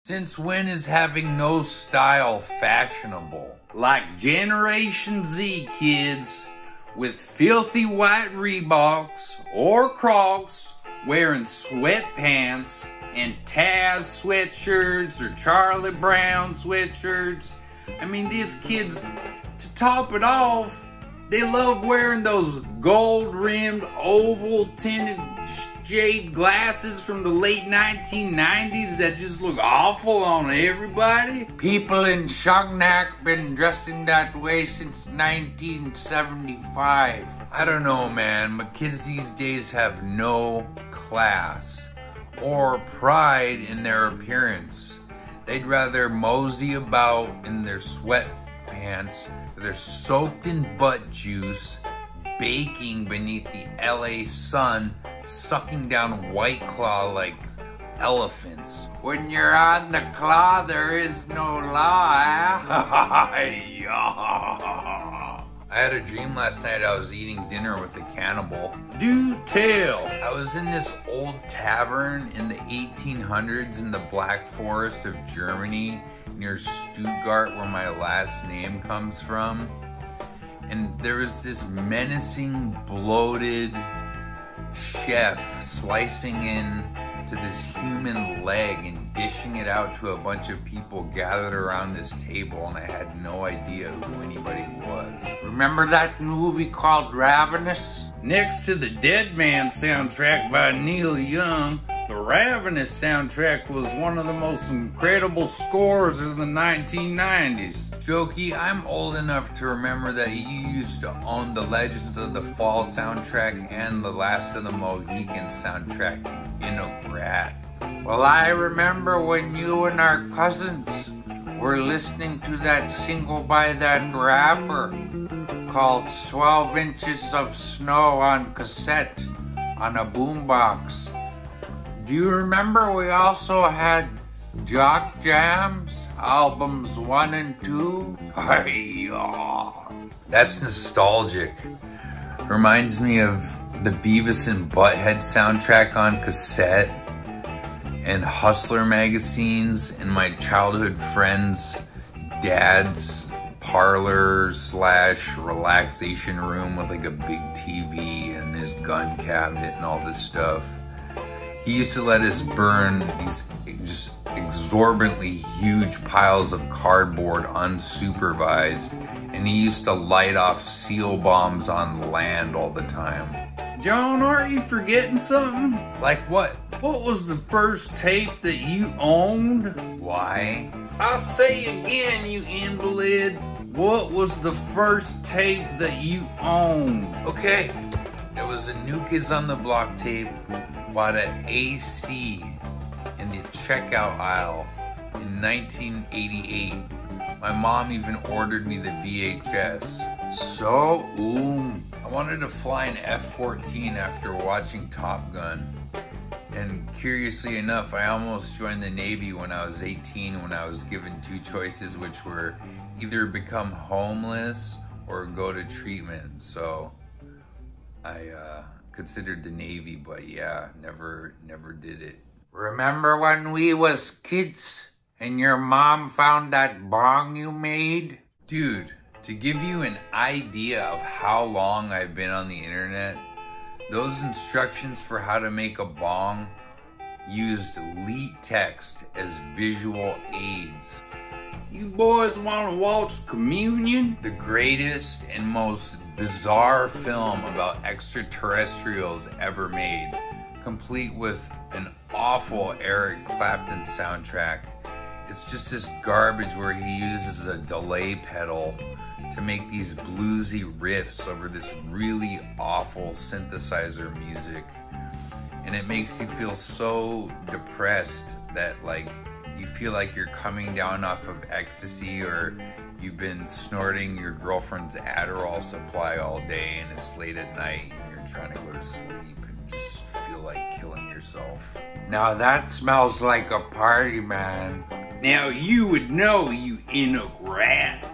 Since when is having no style fashionable? Like Generation Z kids with filthy white Reeboks or Crocs wearing sweatpants and Taz sweatshirts or Charlie Brown sweatshirts. I mean, these kids, to top it off, they love wearing those gold-rimmed, oval-tinted shade glasses from the late 1990s that just look awful on everybody. People in Shognak been dressing that way since 1975. I don't know, man, but kids these days have no class or pride in their appearance. They'd rather mosey about in their sweatpants that are soaked in butt juice, baking beneath the LA sun, sucking down White Claw like elephants. When you're on the claw, there is no law, eh? I had a dream last night I was eating dinner with a cannibal. Do tell! I was in this old tavern in the 1800s in the Black Forest of Germany, near Stuttgart, where my last name comes from. And there was this menacing, bloated chef slicing in to this human leg and dishing it out to a bunch of people gathered around this table, and I had no idea who anybody was. Remember that movie called Ravenous? Next to the Dead Man soundtrack by Neil Young, the Ravenous soundtrack was one of the most incredible scores of the 1990s. Jokey, I'm old enough to remember that you used to own the Legends of the Fall soundtrack and the Last of the Mohicans soundtrack, you know, brat. Well, I remember when you and our cousins were listening to that single by that rapper called 12 Inches of Snow on cassette on a boombox. Do you remember we also had Jock Jams, albums 1 and 2? That's nostalgic. Reminds me of the Beavis and Butthead soundtrack on cassette and Hustler magazines and my childhood friend's dad's parlor / relaxation room with like a big TV and his gun cabinet and all this stuff. He used to let us burn these just exorbitantly huge piles of cardboard unsupervised, and he used to light off seal bombs on land all the time. John, aren't you forgetting something? Like what? What was the first tape that you owned? Why? I'll say again, you invalid. What was the first tape that you owned? Okay, it was the New Kids on the Block tape. Bought an AC in the checkout aisle in 1988. My mom even ordered me the VHS. So, I wanted to fly an F-14 after watching Top Gun. And curiously enough, I almost joined the Navy when I was 18 when I was given two choices, which were either become homeless or go to treatment. So, I considered the Navy, but yeah, never did it. Remember when we was kids and your mom found that bong you made? Dude, to give you an idea of how long I've been on the internet, those instructions for how to make a bong used leet text as visual aids. You boys want to watch Communion? The greatest and most bizarre film about extraterrestrials ever made, complete with an awful Eric Clapton soundtrack. It's just this garbage where he uses a delay pedal to make these bluesy riffs over this really awful synthesizer music. And it makes you feel so depressed that like you feel like you're coming down off of ecstasy, or you've been snorting your girlfriend's Adderall supply all day and it's late at night and you're trying to go to sleep and just feel like killing yourself. Now that smells like a party, man. Now you would know, you Inuk rat.